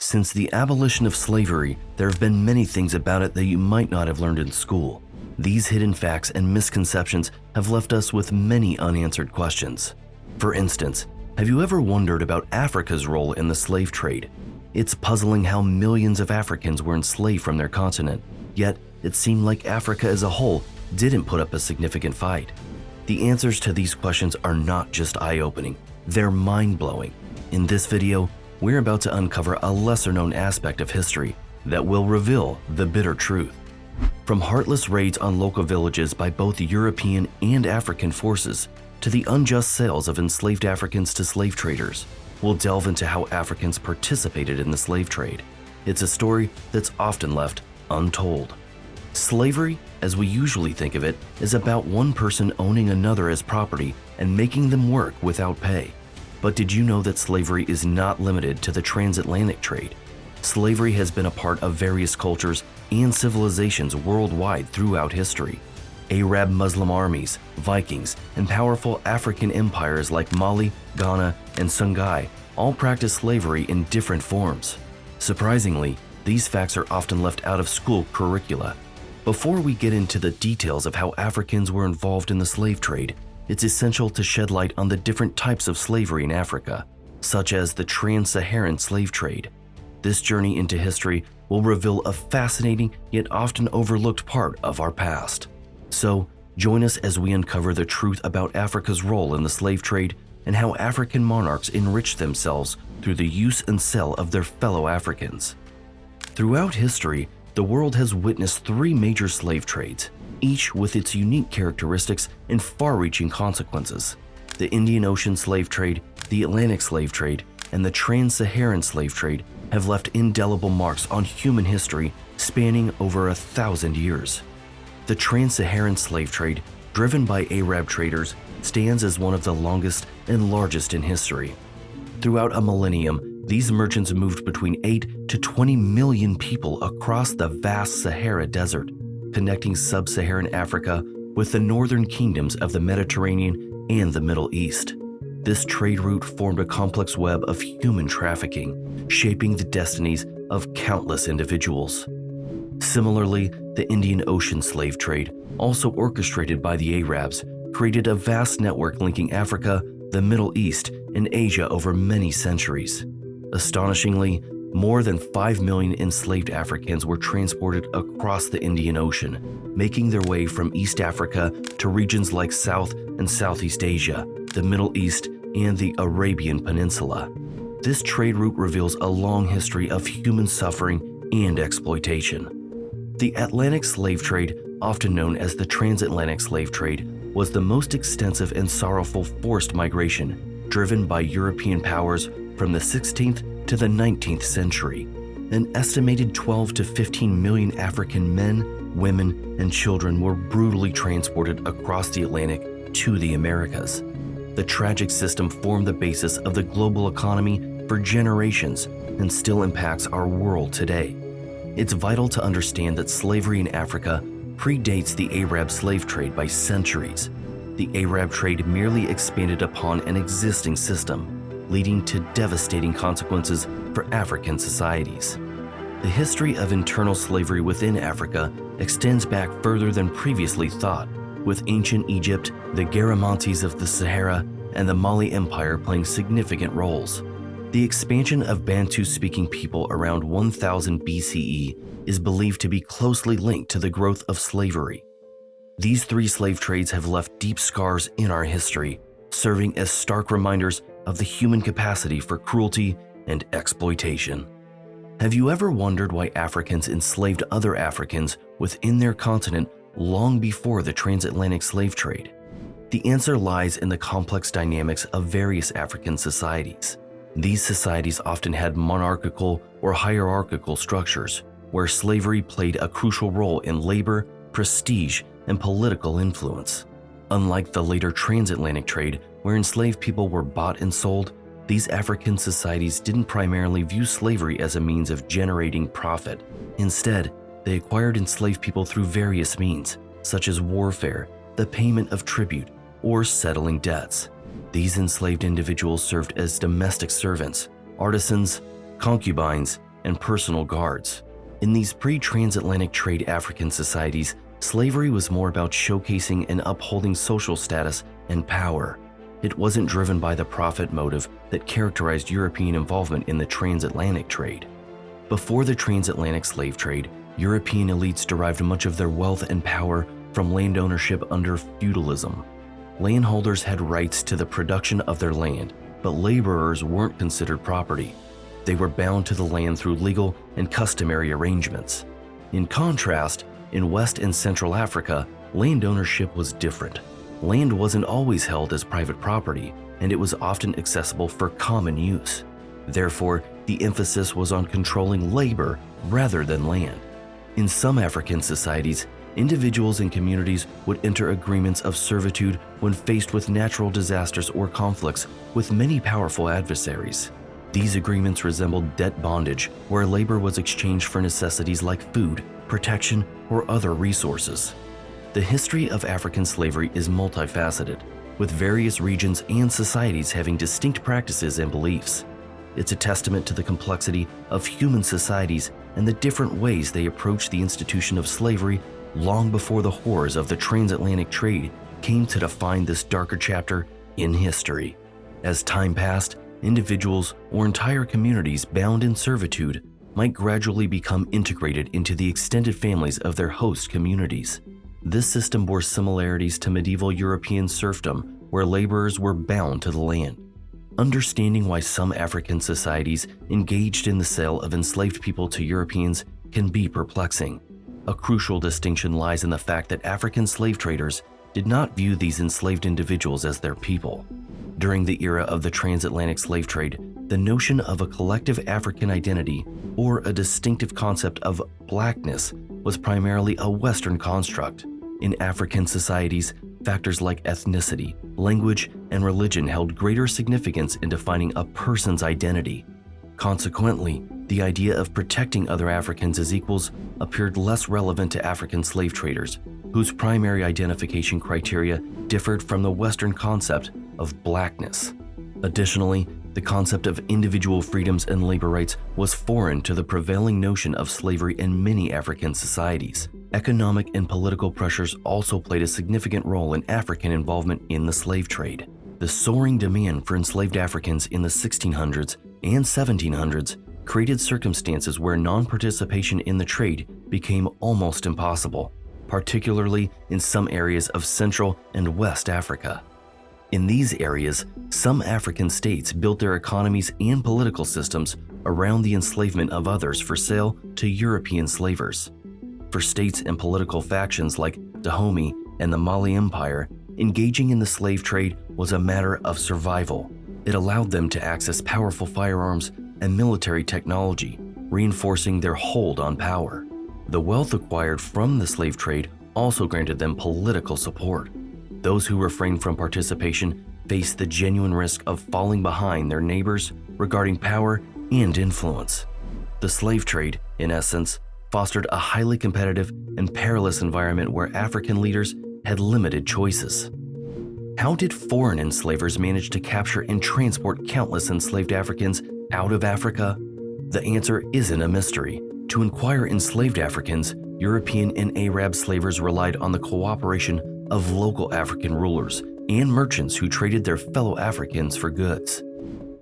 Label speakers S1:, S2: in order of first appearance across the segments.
S1: Since the abolition of slavery, there have been many things about it that you might not have learned in school. These hidden facts and misconceptions have left us with many unanswered questions. For instance, have you ever wondered about Africa's role in the slave trade? It's puzzling how millions of Africans were enslaved from their continent, yet it seemed like Africa as a whole didn't put up a significant fight. The answers to these questions are not just eye-opening, they're mind-blowing. In this video, we're about to uncover a lesser-known aspect of history that will reveal the bitter truth. From heartless raids on local villages by both European and African forces, to the unjust sales of enslaved Africans to slave traders, we'll delve into how Africans participated in the slave trade. It's a story that's often left untold. Slavery, as we usually think of it, is about one person owning another as property and making them work without pay. But did you know that slavery is not limited to the transatlantic trade? Slavery has been a part of various cultures and civilizations worldwide throughout history. Arab Muslim armies, Vikings, and powerful African empires like Mali, Ghana, and Songhai all practiced slavery in different forms. Surprisingly, these facts are often left out of school curricula. Before we get into the details of how Africans were involved in the slave trade, it's essential to shed light on the different types of slavery in Africa, such as the trans-Saharan slave trade. This journey into history will reveal a fascinating yet often overlooked part of our past. So, join us as we uncover the truth about Africa's role in the slave trade and how African monarchs enriched themselves through the use and sale of their fellow Africans. Throughout history, the world has witnessed three major slave trades, each with its unique characteristics and far-reaching consequences. The Indian Ocean slave trade, the Atlantic slave trade, and the trans-Saharan slave trade have left indelible marks on human history spanning over 1,000 years. The trans-Saharan slave trade, driven by Arab traders, stands as one of the longest and largest in history. Throughout a millennium, these merchants moved between 8 to 20 million people across the vast Sahara Desert, connecting sub-Saharan Africa with the northern kingdoms of the Mediterranean and the Middle East. This trade route formed a complex web of human trafficking, shaping the destinies of countless individuals. Similarly, the Indian Ocean slave trade, also orchestrated by the Arabs, created a vast network linking Africa, the Middle East, and Asia over many centuries. Astonishingly, more than 5 million enslaved Africans were transported across the Indian Ocean, making their way from East Africa to regions like South and Southeast Asia, the Middle East, and the Arabian Peninsula. This trade route reveals a long history of human suffering and exploitation. The Atlantic slave trade, often known as the transatlantic slave trade, was the most extensive and sorrowful forced migration, driven by European powers from the 16th to the 19th century. An estimated 12 to 15 million African men, women, and children were brutally transported across the Atlantic to the Americas. The tragic system formed the basis of the global economy for generations and still impacts our world today. It's vital to understand that slavery in Africa predates the Arab slave trade by centuries. The Arab trade merely expanded upon an existing system, leading to devastating consequences for African societies. The history of internal slavery within Africa extends back further than previously thought, with ancient Egypt, the Garamantes of the Sahara, and the Mali Empire playing significant roles. The expansion of Bantu-speaking people around 1000 BCE is believed to be closely linked to the growth of slavery. These three slave trades have left deep scars in our history, serving as stark reminders of the human capacity for cruelty and exploitation. Have you ever wondered why Africans enslaved other Africans within their continent long before the transatlantic slave trade? The answer lies in the complex dynamics of various African societies. These societies often had monarchical or hierarchical structures, where slavery played a crucial role in labor, prestige, and political influence. Unlike the later transatlantic trade, where enslaved people were bought and sold, these African societies didn't primarily view slavery as a means of generating profit. Instead, they acquired enslaved people through various means, such as warfare, the payment of tribute, or settling debts. These enslaved individuals served as domestic servants, artisans, concubines, and personal guards. In these pre-transatlantic trade African societies, slavery was more about showcasing and upholding social status and power. It wasn't driven by the profit motive that characterized European involvement in the transatlantic trade. Before the transatlantic slave trade, European elites derived much of their wealth and power from land ownership under feudalism. Landholders had rights to the production of their land, but laborers weren't considered property. They were bound to the land through legal and customary arrangements. In contrast, in West and Central Africa, land ownership was different. Land wasn't always held as private property, and it was often accessible for common use. Therefore, the emphasis was on controlling labor rather than land. In some African societies, individuals and communities would enter agreements of servitude when faced with natural disasters or conflicts with many powerful adversaries. These agreements resembled debt bondage, where labor was exchanged for necessities like food, protection, or other resources. The history of African slavery is multifaceted, with various regions and societies having distinct practices and beliefs. It's a testament to the complexity of human societies and the different ways they approach the institution of slavery long before the horrors of the transatlantic trade came to define this darker chapter in history. As time passed, individuals or entire communities bound in servitude might gradually become integrated into the extended families of their host communities. This system bore similarities to medieval European serfdom, where laborers were bound to the land. Understanding why some African societies engaged in the sale of enslaved people to Europeans can be perplexing. A crucial distinction lies in the fact that African slave traders did not view these enslaved individuals as their people. During the era of the transatlantic slave trade, the notion of a collective African identity or a distinctive concept of blackness was primarily a Western construct. In African societies, factors like ethnicity, language, and religion held greater significance in defining a person's identity. Consequently, the idea of protecting other Africans as equals appeared less relevant to African slave traders, whose primary identification criteria differed from the Western concept of blackness. Additionally, the concept of individual freedoms and labor rights was foreign to the prevailing notion of slavery in many African societies. Economic and political pressures also played a significant role in African involvement in the slave trade. The soaring demand for enslaved Africans in the 1600s and 1700s created circumstances where non-participation in the trade became almost impossible, particularly in some areas of Central and West Africa. In these areas, some African states built their economies and political systems around the enslavement of others for sale to European slavers. For states and political factions like Dahomey and the Mali Empire, engaging in the slave trade was a matter of survival. It allowed them to access powerful firearms and military technology, reinforcing their hold on power. The wealth acquired from the slave trade also granted them political support. Those who refrained from participation faced the genuine risk of falling behind their neighbors regarding power and influence. The slave trade, in essence, fostered a highly competitive and perilous environment where African leaders had limited choices. How did foreign enslavers manage to capture and transport countless enslaved Africans out of Africa? The answer isn't a mystery. To acquire enslaved Africans, European and Arab slavers relied on the cooperation of local African rulers and merchants who traded their fellow Africans for goods.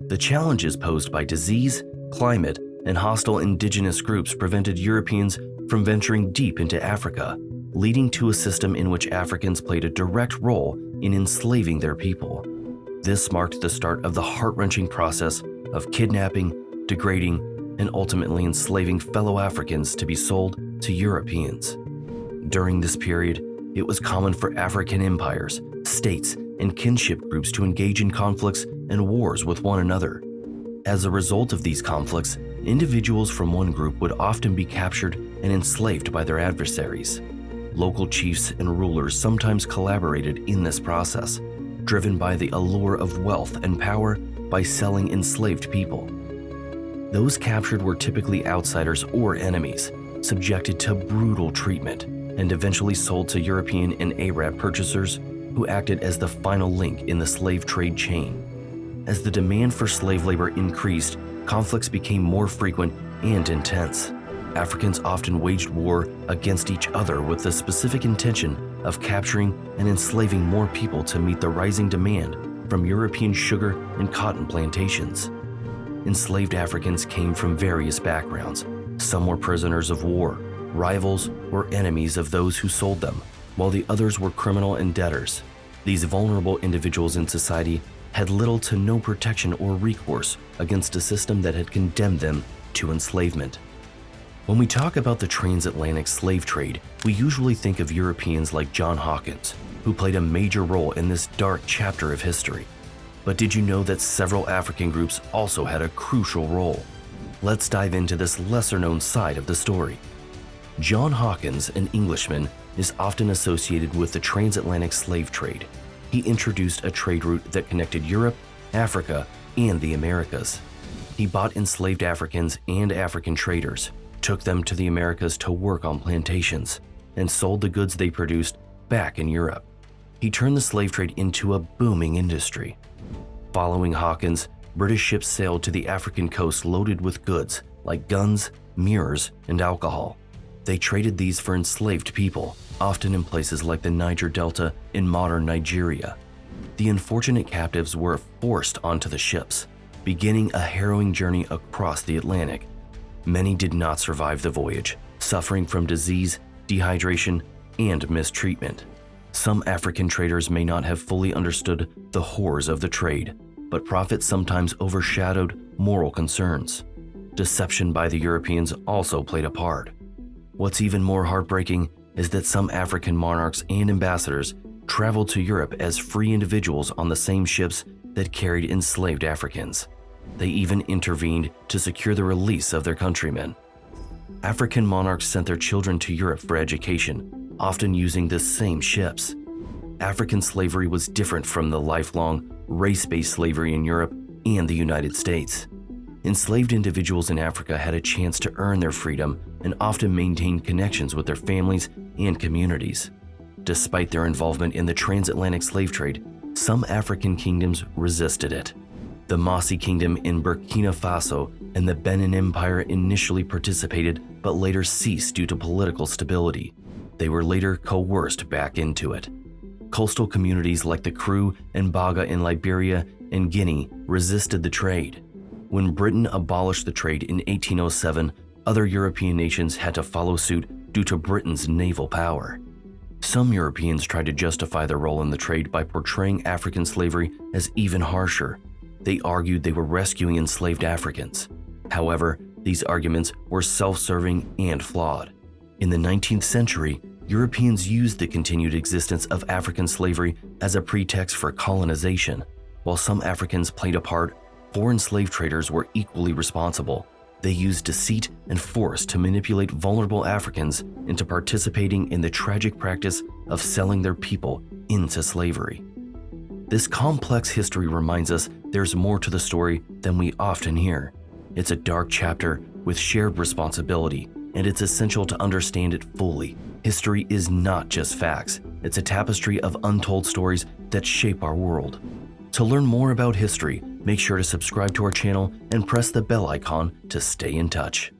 S1: The challenges posed by disease, climate, and hostile indigenous groups prevented Europeans from venturing deep into Africa, leading to a system in which Africans played a direct role in enslaving their people. This marked the start of the heart-wrenching process of kidnapping, degrading, and ultimately enslaving fellow Africans to be sold to Europeans. During this period, it was common for African empires, states, and kinship groups to engage in conflicts and wars with one another. As a result of these conflicts, individuals from one group would often be captured and enslaved by their adversaries. Local chiefs and rulers sometimes collaborated in this process, driven by the allure of wealth and power by selling enslaved people. Those captured were typically outsiders or enemies, subjected to brutal treatment, and eventually sold to European and Arab purchasers who acted as the final link in the slave trade chain. As the demand for slave labor increased, conflicts became more frequent and intense. Africans often waged war against each other with the specific intention of capturing and enslaving more people to meet the rising demand from European sugar and cotton plantations. Enslaved Africans came from various backgrounds. Some were prisoners of war, rivals, or enemies of those who sold them, while the others were criminal and debtors. These vulnerable individuals in society had little to no protection or recourse against a system that had condemned them to enslavement. When we talk about the transatlantic slave trade, we usually think of Europeans like John Hawkins, who played a major role in this dark chapter of history. But did you know that several African groups also had a crucial role? Let's dive into this lesser-known side of the story. John Hawkins, an Englishman, is often associated with the transatlantic slave trade. He introduced a trade route that connected Europe, Africa, and the Americas. He bought enslaved Africans and African traders, took them to the Americas to work on plantations, and sold the goods they produced back in Europe. He turned the slave trade into a booming industry. Following Hawkins, British ships sailed to the African coast loaded with goods like guns, mirrors, and alcohol. They traded these for enslaved people, often in places like the Niger Delta in modern Nigeria. The unfortunate captives were forced onto the ships, beginning a harrowing journey across the Atlantic. Many did not survive the voyage, suffering from disease, dehydration, and mistreatment. Some African traders may not have fully understood the horrors of the trade, but profit sometimes overshadowed moral concerns. Deception by the Europeans also played a part. What's even more heartbreaking is that some African monarchs and ambassadors traveled to Europe as free individuals on the same ships that carried enslaved Africans. They even intervened to secure the release of their countrymen. African monarchs sent their children to Europe for education, often using the same ships. African slavery was different from the lifelong, race-based slavery in Europe and the United States. Enslaved individuals in Africa had a chance to earn their freedom and often maintained connections with their families and communities. Despite their involvement in the transatlantic slave trade, some African kingdoms resisted it. The Mossi Kingdom in Burkina Faso and the Benin Empire initially participated but later ceased due to political stability. They were later coerced back into it. Coastal communities like the Kru and Baga in Liberia and Guinea resisted the trade. When Britain abolished the trade in 1807, other European nations had to follow suit due to Britain's naval power. Some Europeans tried to justify their role in the trade by portraying African slavery as even harsher. They argued they were rescuing enslaved Africans. However, these arguments were self-serving and flawed. In the 19th century, Europeans used the continued existence of African slavery as a pretext for colonization. While some Africans played a part, foreign slave traders were equally responsible. They used deceit and force to manipulate vulnerable Africans into participating in the tragic practice of selling their people into slavery. This complex history reminds us there's more to the story than we often hear. It's a dark chapter with shared responsibility, and it's essential to understand it fully. History is not just facts, it's a tapestry of untold stories that shape our world. To learn more about history, make sure to subscribe to our channel and press the bell icon to stay in touch.